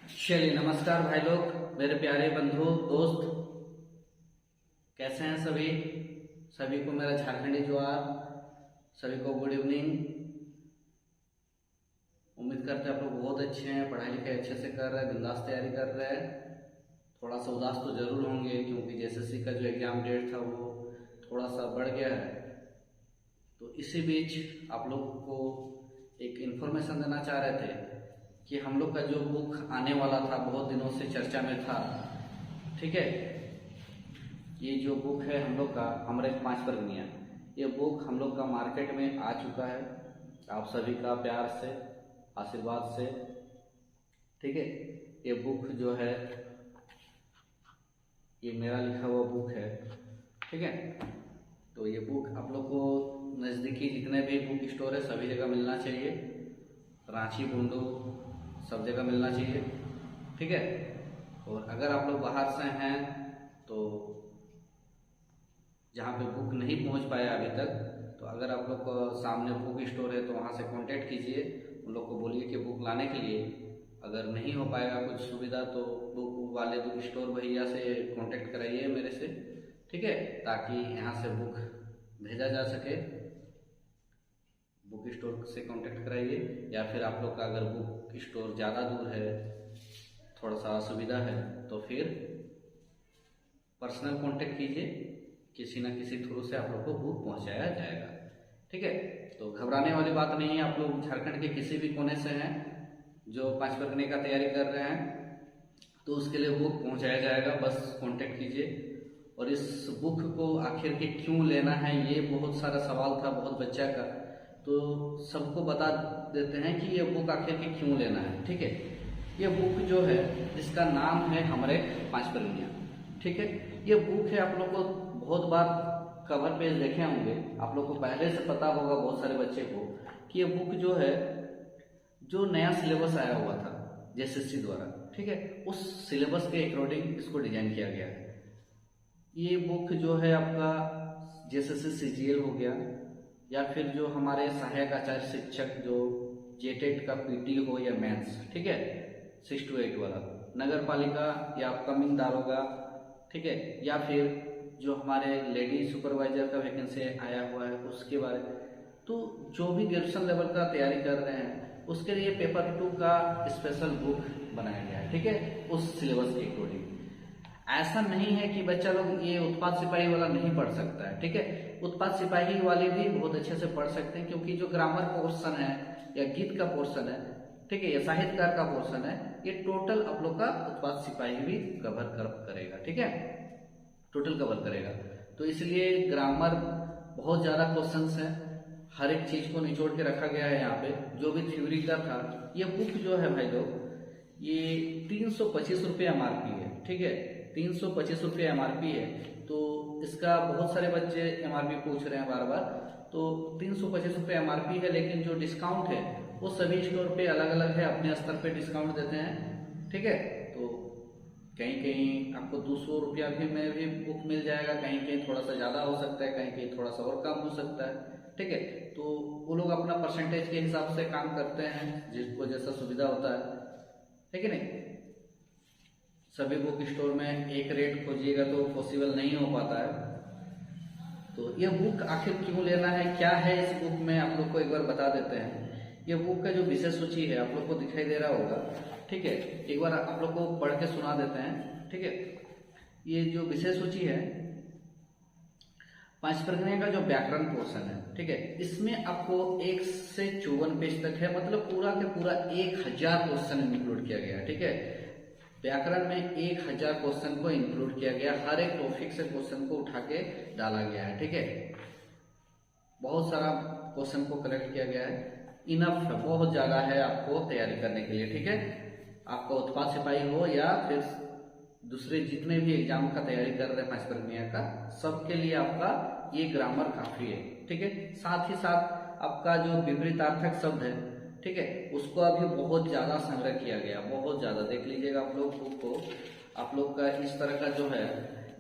चलिए नमस्कार भाई लोग, मेरे प्यारे बंधु दोस्त, कैसे हैं सभी। सभी को मेरा झारखंडी ज्वार, सभी को गुड इवनिंग। उम्मीद करते हैं आप लोग बहुत अच्छे हैं, पढ़ाई लिखाई अच्छे से कर रहे हैं, बिंदास तैयारी कर रहे हैं। थोड़ा सा उदास तो जरूर होंगे क्योंकि जेएसएससी का जो एग्ज़ाम डेट था वो थोड़ा सा बढ़ गया है। तो इसी बीच आप लोग को एक इन्फॉर्मेशन देना चाह रहे थे कि हम लोग का जो बुक आने वाला था, बहुत दिनों से चर्चा में था, ठीक है। ये जो बुक है हम लोग का अमृत 5 परगनिया, ये बुक हम लोग का मार्केट में आ चुका है। आप सभी का प्यार से, आशीर्वाद से, ठीक है। ये बुक जो है ये मेरा लिखा हुआ बुक है, ठीक है। तो ये बुक आप लोग को नज़दीकी जितने भी बुक स्टोर है सभी जगह मिलना चाहिए, रांची, बुंडू, सब जगह मिलना चाहिए, ठीक है। और अगर आप लोग बाहर से हैं तो जहाँ पे बुक नहीं पहुँच पाया अभी तक, तो अगर आप लोग को सामने बुक स्टोर है तो वहाँ से कांटेक्ट कीजिए, उन लोग को बोलिए कि बुक लाने के लिए। अगर नहीं हो पाएगा कुछ सुविधा तो बुक वाले बुक स्टोर भैया से कांटेक्ट कराइए मेरे से, ठीक है, ताकि यहाँ से बुक भेजा जा सके। बुक स्टोर से कांटेक्ट कराइए, या फिर आप लोग का अगर बुक स्टोर ज़्यादा दूर है, थोड़ा सा असुविधा है, तो फिर पर्सनल कांटेक्ट कीजिए, किसी न किसी थ्रू से आप लोग को बुक पहुंचाया जाएगा, ठीक है। तो घबराने वाली बात नहीं है। आप लोग झारखंड के किसी भी कोने से हैं जो 5 परगने का तैयारी कर रहे हैं तो उसके लिए बुक पहुंचाया जाएगा, बस कांटेक्ट कीजिए। और इस बुक को आखिर के क्यों लेना है, ये बहुत सारा सवाल था बहुत बच्चा का, तो सबको बता देते हैं कि ये बुक आखिर के क्यों लेना है, ठीक है। ये बुक जो है जिसका नाम है हमारे 5 परगनिया, ठीक है। ये बुक है, आप लोग को बहुत बार कवर पेज देखे होंगे, आप लोग को पहले से पता होगा बहुत सारे बच्चे को कि ये बुक जो है जो नया सिलेबस आया हुआ था जेएसएससी द्वारा, ठीक है, उस सिलेबस के अकॉर्डिंग इसको डिजाइन किया गया है। ये बुक जो है आपका जेएसएससी सीजीएल हो गया, या फिर जो हमारे सहायक आचार्य शिक्षक जो जेटेट का पीटी हो या मेंस, ठीक है, 6 to 8 वाला, नगर पालिका या अपकमिंग दारोगा, ठीक है, या फिर जो हमारे लेडी सुपरवाइजर का वैकेंसी आया हुआ है उसके बारे में, तो जो भी ग्रेजुएशन लेवल का तैयारी कर रहे हैं उसके लिए पेपर 2 का स्पेशल बुक बनाया गया है, ठीक है, उस सिलेबस के अकॉर्डिंग। ऐसा नहीं है कि बच्चा लोग ये उत्पाद सिपाही वाला नहीं पढ़ सकता है, ठीक है। उत्पाद सिपाही वाले भी बहुत अच्छे से पढ़ सकते हैं, क्योंकि जो ग्रामर पोर्शन है या गीत का पोर्शन है, ठीक है, या साहित्यकार का पोर्शन है, ये टोटल आप लोग का उत्पाद सिपाही भी कवर करेगा, ठीक है, टोटल कवर करेगा। तो इसलिए ग्रामर बहुत ज्यादा क्वेश्चंस है, हर एक चीज को निचोड़ के रखा गया है यहाँ पे, जो भी थ्योरी का था। ये बुक जो है भाई लोग, ये 325 रुपये एमआरपी है, ठीक है, 325 रुपये एमआरपी है। तो इसका बहुत सारे बच्चे एमआरपी पूछ रहे हैं बार बार, तो 325 रुपये एमआरपी है, लेकिन जो डिस्काउंट है वो सभी स्टोर पे अलग अलग है, अपने स्तर पे डिस्काउंट देते हैं, ठीक है। तो कहीं कहीं आपको 200 रुपया भी में भी बुक मिल जाएगा, कहीं कहीं थोड़ा सा ज़्यादा हो सकता है, कहीं कहीं थोड़ा सा और कम हो सकता है, ठीक है। तो वो लोग अपना परसेंटेज के हिसाब से काम करते हैं, जिसको जैसा सुविधा होता है कि नहीं। सभी बुक स्टोर में एक रेट खोजिएगा तो पॉसिबल नहीं हो पाता है। तो ये बुक आखिर क्यों लेना है, क्या है इस बुक में, आप लोग को एक बार बता देते हैं। ये बुक का जो विषय सूची है आप लोग को दिखाई दे रहा होगा, ठीक है, एक बार आप लोग को पढ़ के सुना देते हैं, ठीक है। ये जो विषय सूची है 5 परगने का जो व्याकरण पोर्शन है, ठीक है, इसमें आपको 1 से 54 पेज तक है, मतलब पूरा के पूरा 1000 क्वेश्चन इंक्लूड किया गया है, ठीक है। व्याकरण में 1000 क्वेश्चन को इंक्लूड किया गया, हर एक टॉपिक से क्वेश्चन को उठा के डाला गया है, ठीक है। बहुत सारा क्वेश्चन को कलेक्ट किया गया है, इनफ है, बहुत ज्यादा है आपको तैयारी करने के लिए, ठीक है। आपका उत्पाद सिपाही हो या फिर दूसरे जितने भी एग्जाम का तैयारी कर रहे हैं 5 परगनिया का, सबके लिए आपका ये ग्रामर काफी है, ठीक है। साथ ही साथ आपका जो विपरीतार्थक शब्द है, ठीक है, उसको अभी बहुत ज्यादा संग्रह किया गया, बहुत ज्यादा। देख लीजिएगा आप लोग बुक को, आप लोग का इस तरह का जो है,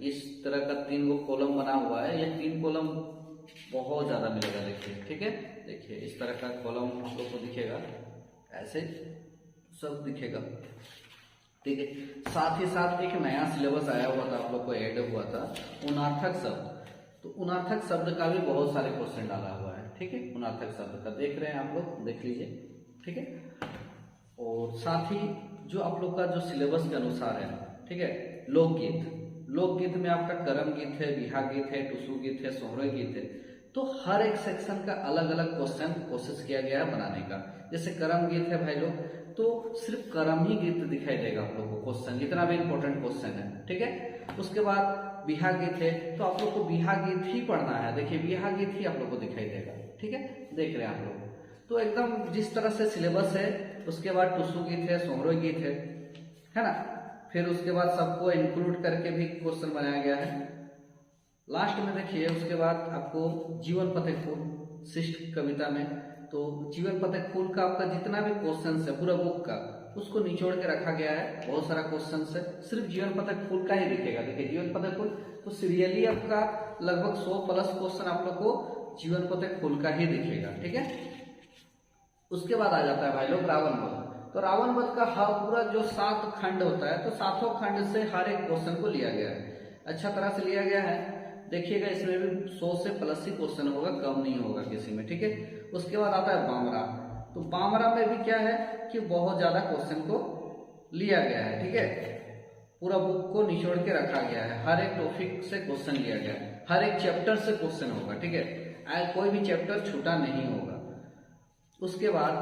इस तरह का 3 गो कॉलम बना हुआ है, ये 3 कॉलम बहुत ज्यादा मिलेगा, देखिए, ठीक है, देखिए इस तरह का कॉलम आप लोग को दिखेगा, ऐसे सब दिखेगा, ठीक है। साथ ही साथ एक नया सिलेबस आया हुआ था, आप लोग को ऐड हुआ था उनार्थक शब्द। तो उनार्थक शब्द का भी बहुत सारे क्वेश्चन डाला हुआ है, ठीक है। उनार्थक शब्द का देख रहे हैं आप लोग, देख लीजिए, ठीक है। और साथ ही जो आप लोग का जो सिलेबस के अनुसार है, ठीक है, लोकगीत, लोकगीत में आपका करम गीत है, बिहा गीत है, टुसु गीत है, सोहरे गीत है। तो हर एक सेक्शन का अलग अलग क्वेश्चन कोशिश किया गया है बनाने का। जैसे करम गीत है भाई लोग, तो सिर्फ करम ही गीत दिखाई देगा आप लोग को क्वेश्चन, जितना भी इंपॉर्टेंट क्वेश्चन है, ठीक है। उसके बाद बिहा गीत है, तो आप लोग को बिहा गीत ही पढ़ना है। देखिए बिहा गीत ही आप लोग को दिखाई देगा, ठीक है, देख रहे हैं आप लोग। तो एकदम जिस तरह से सिलेबस है, उसके बाद टुसु गीत है, सोहरे गीत है ना। फिर उसके बाद सबको इंक्लूड करके भी क्वेश्चन बनाया गया है। लास्ट में देखिए उसके बाद आपको जीवन पथिक फूल, शिष्ट कविता में, तो जीवन पथिक फूल का आपका जितना भी क्वेश्चन है पूरा बुक का, उसको निचोड़ के रखा गया है। बहुत सारा क्वेश्चन है, सिर्फ जीवन पथिक फूल का ही दिखेगा। देखिए जीवन पथिक फूल तो सीरियली आपका लगभग 100+ क्वेश्चन आप लोग को जीवन पथिक फूल का ही दिखेगा, ठीक है। उसके बाद आ जाता है भाई लोग रावण वध। तो रावण वध का हर पूरा जो 7 खंड होता है, तो 7 खंड से हर एक क्वेश्चन को लिया गया है, अच्छा तरह से लिया गया है। देखिएगा इसमें भी 100 से प्लस ही क्वेश्चन होगा, कम नहीं होगा किसी में, ठीक है। उसके बाद आता है बामरा। तो बामरा में भी क्या है कि बहुत ज्यादा क्वेश्चन को लिया गया है, ठीक है। पूरा बुक को निचोड़ के रखा गया है, हर एक टॉपिक से क्वेश्चन लिया गया है, हर एक चैप्टर से क्वेश्चन होगा, ठीक है। कोई भी चैप्टर छूटा नहीं होगा। उसके बाद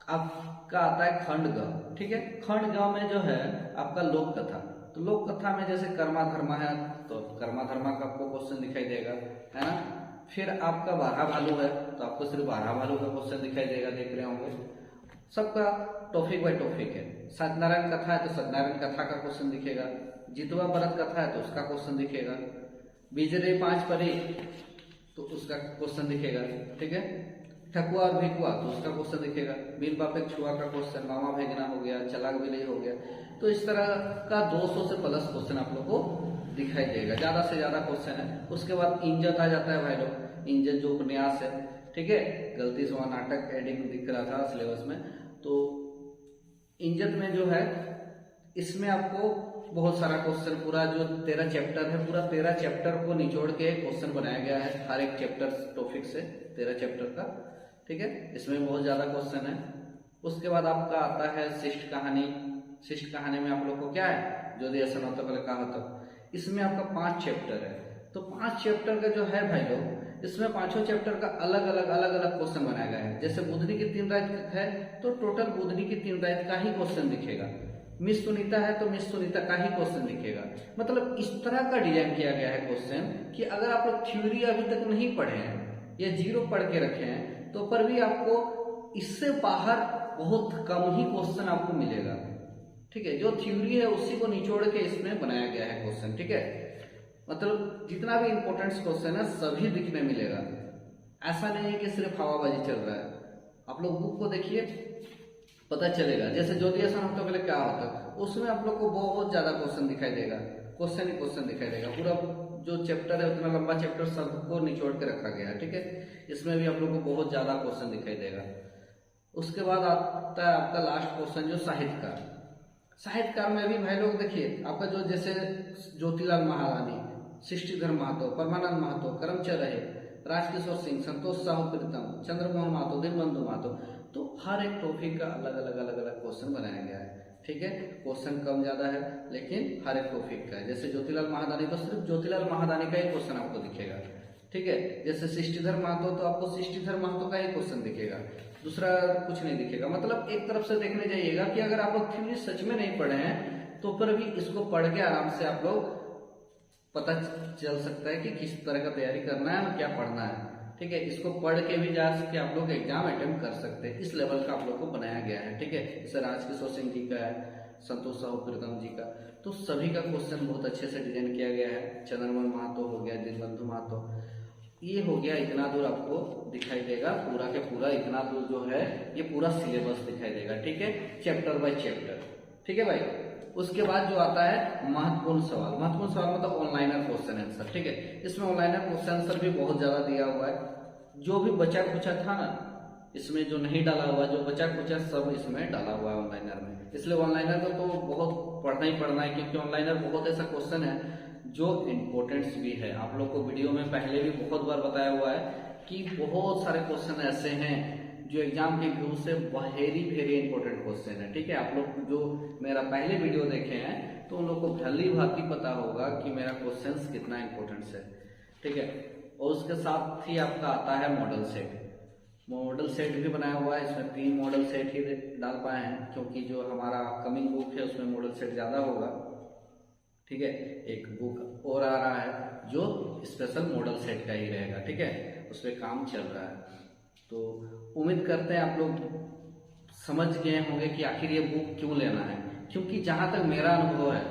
आपका आता है खंड ग, ठीक है। खंड ग में जो है आपका लोक कथा। तो लोक कथा में जैसे कर्मा धर्मा है, तो कर्मा धर्मा का आपको क्वेश्चन दिखाई देगा, है ना। फिर आपका बारहा भालू है, तो आपको सिर्फ बारहा भालू का क्वेश्चन दिखाई देगा, देख रहे होंगे। सबका टॉपिक बाय टॉपिक है। सत्यनारायण कथा है तो सत्यनारायण कथा का क्वेश्चन दिखेगा, जितवा व्रत कथा है तो उसका क्वेश्चन दिखेगा, बिजरे 5 परी तो उसका क्वेश्चन दिखेगा, ठीक है। ठकुआ और भिकुआ तो उसका क्वेश्चन दिखेगा, बिन बापेक छुआ का क्वेश्चन, मामा भेगना हो गया, चलाक बिलई हो गया। तो इस तरह का 200 से प्लस क्वेश्चन आप लोग को दिखाई देगा, ज्यादा से ज्यादा क्वेश्चन है। उसके बाद इंजत आ जाता है भाई लोग, इंजत जो उपन्यास है, ठीक है। गलती से वहां नाटक एडिंग दिख रहा था सिलेबस में। तो इंजत में जो है, इसमें आपको बहुत सारा क्वेश्चन, पूरा जो 13 चैप्टर है, पूरा 13 चैप्टर को निचोड़ के क्वेश्चन बनाया गया है, हर एक चैप्टर टॉपिक से 13 चैप्टर का, ठीक है। इसमें बहुत ज्यादा क्वेश्चन है। उसके बाद आपका आता है शिष्ट कहानी। शिष्ट कहानी में आप लोग को क्या है, जो ऐसा होता पहले कहा था। इसमें आपका 5 चैप्टर है। तो 5 चैप्टर का जो है भाई लोग, इसमें 5 चैप्टर का अलग अलग क्वेश्चन बनाया गया है। जैसे बुधनी की 3 रात है, तो टोटल बुधनी की 3 रात का ही क्वेश्चन दिखेगा। मिस सुनीता है तो मिस सुनीता का ही क्वेश्चन दिखेगा। मतलब इस तरह का डिजाइन किया गया है क्वेश्चन कि अगर आप लोग थ्योरी अभी तक नहीं पढ़े हैं या 0 पढ़ के रखे हैं, तो पर भी आपको इससे बाहर बहुत कम ही क्वेश्चन आपको मिलेगा, ठीक है। जो थ्योरी है उसी को निचोड़ के इसमें बनाया गया है क्वेश्चन, ठीक है। मतलब जितना भी इंपॉर्टेंट क्वेश्चन है सभी दिखने मिलेगा। ऐसा नहीं है कि सिर्फ हवाबाजी चल रहा है। आप लोग बुक को देखिए, पता चलेगा। जैसे ज्योतिष हफ्ते पहले क्या होता है, उसमें आप लोग को बहुत ज्यादा क्वेश्चन दिखाई देगा, क्वेश्चन ही क्वेश्चन दिखाई देगा। पूरा जो चैप्टर है उतना लंबा चैप्टर सबको निचोड़ के रखा गया है, ठीक है। इसमें भी आप लोग को बहुत ज्यादा क्वेश्चन दिखाई देगा। उसके बाद आता है आपका लास्ट क्वेश्चन जो साहित्यकार। साहित्यकार में भी भाई लोग देखिए, आपका जो जैसे ज्योतिलाल महारानी, सृष्टिधर महतो, परमानंद महतो, करमचंद रहे, राजकिशोर सिंह, संतोष साहू प्रीतम, चंद्रमोहन महतो, दीनबंधु महतो, तो हर एक टॉपिक का अलग अलग क्वेश्चन बनाया गया है, ठीक है। क्वेश्चन कम ज्यादा है लेकिन हर एक टॉपिक का है। जैसे ज्योतिलाल महादानी तो सिर्फ ज्योतिलाल महादानी का ही क्वेश्चन आपको दिखेगा, ठीक है। जैसे सृष्टिधर महतो तो आपको सृष्टिधर महतो का ही क्वेश्चन दिखेगा, दूसरा कुछ नहीं दिखेगा। मतलब एक तरफ से देखने जाइएगा कि अगर आप लोग थ्योरी सच में नहीं पढ़े हैं, तो पर भी इसको पढ़ के आराम से आप लोग पता चल सकता है कि किस तरह का तैयारी करना है और क्या पढ़ना है, ठीक है। इसको पढ़ के भी जा सके आप लोग एग्जाम अटेम्प्ट कर सकते हैं। इस लेवल का आप लोग को बनाया गया है, ठीक है। जैसे राजकिशोर सिंह जी का है, संतोष साहू प्रीतम जी का, तो सभी का क्वेश्चन बहुत अच्छे से डिजाइन किया गया है। चंद्रमोहन महतो हो गया, दीनबंधु महतो, ये हो गया। इतना दूर आपको दिखाई देगा, पूरा के पूरा इतना दूर जो है ये पूरा सिलेबस दिखाई देगा, ठीक है, चैप्टर बाय चैप्टर, ठीक है भाई। उसके बाद जो आता है महत्वपूर्ण सवाल। महत्वपूर्ण सवाल मतलब ऑनलाइनर क्वेश्चन आंसर, ठीक है। इसमें ऑनलाइनर क्वेश्चन आंसर भी बहुत ज्यादा दिया हुआ है। जो भी बचा कुचा था ना, इसमें जो नहीं डाला हुआ, जो बचा कुचा सब इसमें डाला हुआ है ऑनलाइनर में। इसलिए ऑनलाइनर का तो बहुत पढ़ना ही पढ़ना है, क्योंकि ऑनलाइनर बहुत ऐसा क्वेश्चन है जो इम्पोर्टेंट्स भी है। आप लोग को वीडियो में पहले भी बहुत बार बताया हुआ है कि बहुत सारे क्वेश्चन ऐसे हैं जो एग्जाम के व्यू से वेरी वेरी इंपॉर्टेंट क्वेश्चन है। ठीक है, आप लोग जो मेरा पहले वीडियो देखे हैं तो उन लोग को भली भांति पता होगा कि मेरा क्वेश्चंस कितना इंपॉर्टेंट है। ठीक है, और उसके साथ ही आपका आता है मॉडल सेट। मॉडल सेट भी बनाया हुआ है, इसमें 3 मॉडल सेट ही डाल पाए हैं, क्योंकि जो हमारा अपकमिंग बुक है उसमें मॉडल सेट ज़्यादा होगा। ठीक है, एक बुक और आ रहा है जो स्पेशल मॉडल सेट का ही रहेगा। ठीक है, उस पर काम चल रहा है। तो उम्मीद करते हैं आप लोग समझ गए होंगे कि आखिर ये बुक क्यों लेना है। क्योंकि जहाँ तक मेरा अनुभव है,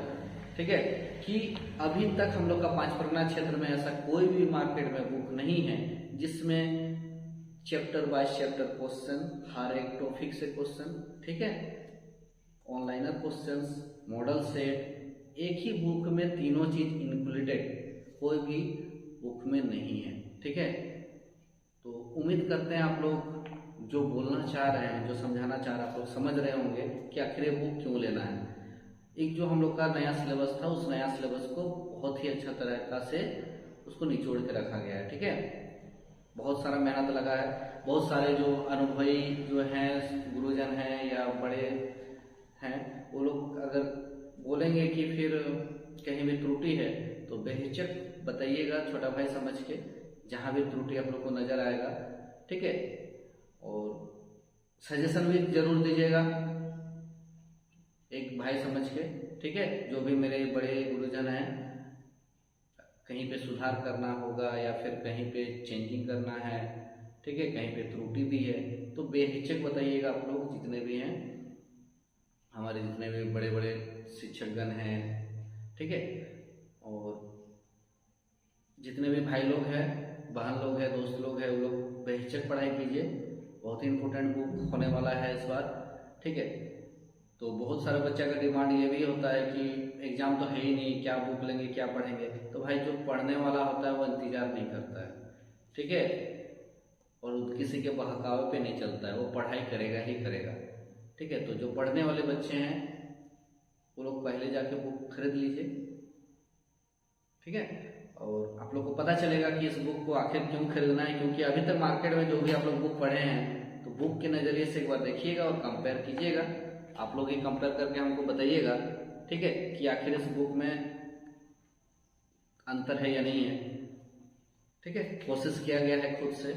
ठीक है, कि अभी तक हम लोग का 5 परगना क्षेत्र में ऐसा कोई भी मार्केट में बुक नहीं है जिसमें चैप्टर बाय चैप्टर क्वेश्चन, हर एक टॉपिक से क्वेश्चन, ठीक है, ऑनलाइनर क्वेश्चंस, मॉडल सेट, एक ही बुक में तीनों चीज इंक्लूडेड कोई भी बुक में नहीं है। ठीक है, तो उम्मीद करते हैं आप लोग जो बोलना चाह रहे हैं, जो समझाना चाह रहे हैं, आप लोग समझ रहे होंगे कि आखिर ये बुक क्यों लेना है। एक जो हम लोग का नया सिलेबस था, उस नया सिलेबस को बहुत ही अच्छा तरीका से उसको निचोड़ के रखा गया है। ठीक है, बहुत सारा मेहनत लगा है, बहुत सारे जो अनुभवी जो हैं, गुरुजन हैं या बड़े हैं, वो लोग अगर बोलेंगे कि फिर कहीं भी त्रुटि है तो बेहिचक बताइएगा, छोटा भाई समझ के, जहाँ भी त्रुटि आप लोग को नजर आएगा। ठीक है, और सजेशन भी जरूर दीजिएगा एक भाई समझ के। ठीक है, जो भी मेरे बड़े गुरुजन हैं, कहीं पे सुधार करना होगा या फिर कहीं पे चेंजिंग करना है, ठीक है, कहीं पे त्रुटि भी है, तो बेहिचक बताइएगा आप लोग, जितने भी हैं हमारे, जितने भी बड़े बड़े शिक्षकगण हैं। ठीक है, और जितने भी भाई लोग हैं, बहन लोग हैं, दोस्त लोग हैं, वो लोग बेहिचक पढ़ाई कीजिए। बहुत ही इंपॉर्टेंट बुक होने वाला है इस बार। ठीक है, तो बहुत सारे बच्चे का डिमांड ये भी होता है कि एग्जाम तो है ही नहीं, क्या बुक लेंगे, क्या पढ़ेंगे। तो भाई जो पढ़ने वाला होता है वो इंतजार नहीं करता है। ठीक है, और किसी के बहकावे पे नहीं चलता है, वो पढ़ाई करेगा ही करेगा। ठीक है, तो जो पढ़ने वाले बच्चे हैं वो लोग पहले जाके बुक खरीद लीजिए। ठीक है, और आप लोग को पता चलेगा कि इस बुक को आखिर क्यों खरीदना है। क्योंकि अभी तक मार्केट में जो भी आप लोग बुक पढ़े हैं, तो बुक के नज़रिए से एक बार देखिएगा और कंपेयर कीजिएगा। आप लोग ही कंपेयर करके हमको बताइएगा, ठीक है, कि आखिर इस बुक में अंतर है या नहीं है। ठीक है, कोशिश किया गया है खुद से,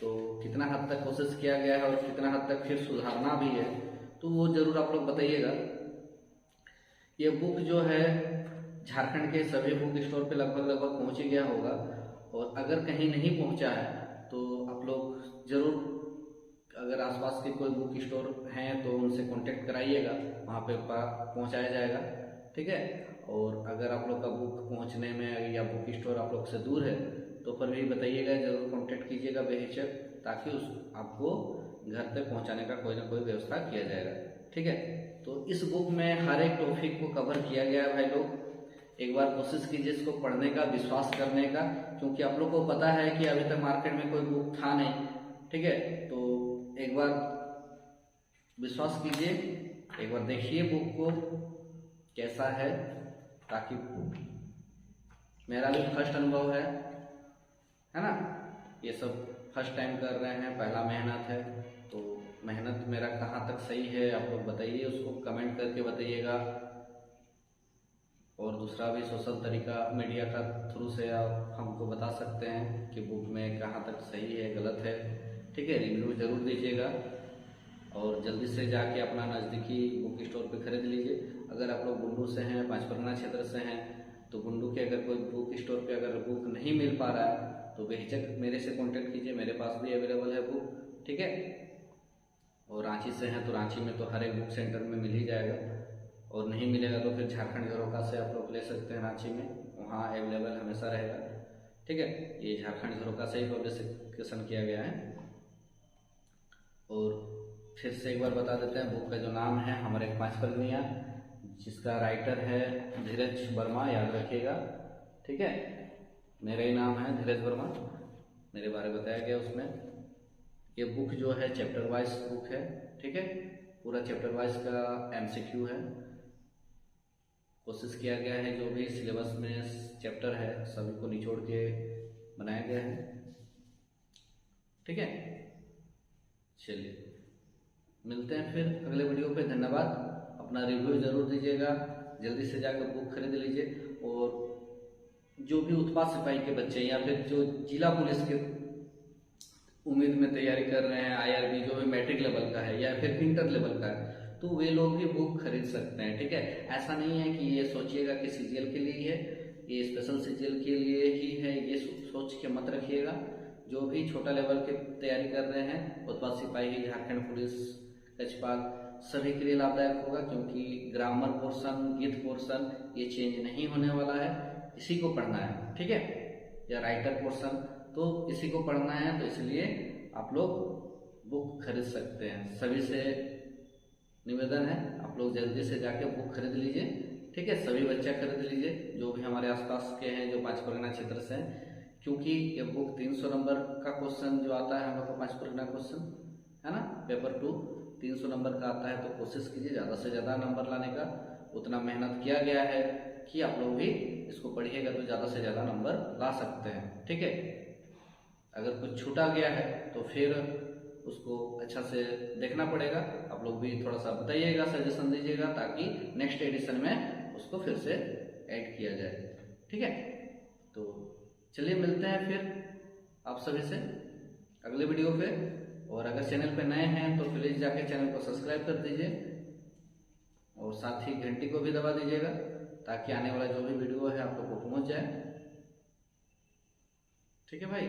तो कितना हद तक कोशिश किया गया है और कितना हद तक फिर सुधारना भी है, तो वो जरूर आप लोग बताइएगा। ये बुक जो है झारखंड के सभी बुक स्टोर पे लगभग पहुंच ही गया होगा, और अगर कहीं नहीं पहुंचा है तो आप लोग जरूर, अगर आसपास के कोई बुक स्टोर हैं तो उनसे कांटेक्ट कराइएगा, वहाँ पे पहुंचाया जाएगा। ठीक है, और अगर आप लोग का बुक पहुंचने में या बुक स्टोर आप लोग से दूर है तो फिर भी बताइएगा, जरूर कांटेक्ट कीजिएगा बेहिचक, ताकि उस आपको घर तक पहुंचाने का कोई ना कोई व्यवस्था किया जाएगा। ठीक है, तो इस बुक में हर एक टॉपिक को कवर किया गया है। भाई लोग एक बार कोशिश कीजिए इसको पढ़ने का, विश्वास करने का, क्योंकि आप लोग को पता है कि अभी तक मार्केट में कोई बुक था नहीं। ठीक है, तो एक बार विश्वास कीजिए, एक बार देखिए बुक को कैसा है, ताकि मेरा भी फर्स्ट अनुभव है ना, ये सब फर्स्ट टाइम कर रहे हैं, पहला मेहनत है, तो मेहनत मेरा कहाँ तक सही है आप लोग बताइए, उसको कमेंट करके बताइएगा। और दूसरा भी सोशल तरीका मीडिया का थ्रू से आप हमको बता सकते हैं कि बुक में कहाँ तक सही है, गलत है। ठीक है, रिव्यू जरूर दीजिएगा और जल्दी से जाके अपना नज़दीकी बुक स्टोर पे खरीद लीजिए। अगर आप लोग गुंडू से हैं, 5 परगना क्षेत्र से हैं, तो गुंडू के अगर कोई बुक स्टोर पे अगर बुक नहीं मिल पा रहा है तो बेहिचक मेरे से कांटेक्ट कीजिए, मेरे पास भी अवेलेबल है बुक। ठीक है, और रांची से हैं तो रांची में तो हर एक बुक सेंटर में मिल ही जाएगा, और नहीं मिलेगा तो फिर झारखंड झरोखा से आप लोग ले सकते हैं रांची में, वहाँ अवेलेबल हमेशा रहेगा। ठीक है, ये झारखंड झरोखा से ही पब्लिकेशन किया गया है। और फिर से एक बार बता देते हैं, बुक का जो नाम है हमारे 5 परगनिया, जिसका राइटर है धीरज वर्मा, याद रखिएगा। ठीक है, मेरा ही नाम है धीरज वर्मा, मेरे बारे में बताया गया उसमें। ये बुक जो है चैप्टर वाइज बुक है, ठीक है। पूरा चैप्टर वाइज का MCQ है। कोशिश किया गया है जो भी सिलेबस में चैप्टर है सभी को निचोड़ के बनाया गया है, ठीक है। चलिए मिलते हैं फिर अगले वीडियो पे। धन्यवाद। अपना रिव्यू जरूर दीजिएगा, जल्दी से जाकर बुक खरीद लीजिए। और जो भी उत्पाद सिपाही के बच्चे या फिर जो जिला पुलिस के उम्मीद में तैयारी कर रहे हैं, IRB जो भी मैट्रिक लेवल का है या फिर इंटर लेवल का है, तो वे लोग भी बुक खरीद सकते हैं, ठीक है। ऐसा नहीं है कि ये सोचिएगा कि CGL के लिए ही है, ये स्पेशल CGL के लिए ही है, ये सोच के मत रखिएगा। जो भी छोटा लेवल के तैयारी कर रहे हैं, उत्पाद सिपाही, झारखंड पुलिस, कचपाल, सभी के लिए लाभदायक होगा, क्योंकि ग्रामर पोर्शन, गीत पोर्शन ये चेंज नहीं होने वाला है, इसी को पढ़ना है, ठीक है। या राइटर पोर्शन तो इसी को पढ़ना है, तो इसलिए आप लोग बुक खरीद सकते हैं। सभी से निवेदन है आप लोग जल्दी से जाके बुक खरीद लीजिए, ठीक है। सभी बच्चा खरीद लीजिए जो भी हमारे आसपास के हैं, जो 5 परगना क्षेत्र से हैं, क्योंकि ये बुक 300 नंबर का क्वेश्चन जो आता है हम लोग का 5 परगना क्वेश्चन है ना, पेपर 2 300 नंबर का आता है। तो कोशिश कीजिए ज़्यादा से ज़्यादा नंबर लाने का। उतना मेहनत किया गया है कि आप लोग भी इसको पढ़िएगा तो ज़्यादा से ज़्यादा नंबर ला सकते हैं, ठीक है। अगर कुछ छूटा गया है तो फिर उसको अच्छा से देखना पड़ेगा। आप लोग भी थोड़ा सा बताइएगा, सजेशन दीजिएगा, ताकि नेक्स्ट एडिशन में उसको फिर से ऐड किया जाए, ठीक है। तो चलिए मिलते हैं फिर आप सभी से अगले वीडियो पे। और अगर चैनल पे नए हैं तो प्लीज़ जाके चैनल को सब्सक्राइब कर दीजिए और साथ ही घंटी को भी दबा दीजिएगा, ताकि आने वाला जो भी वीडियो है आप लोग को पहुंच जाए, ठीक है भाई।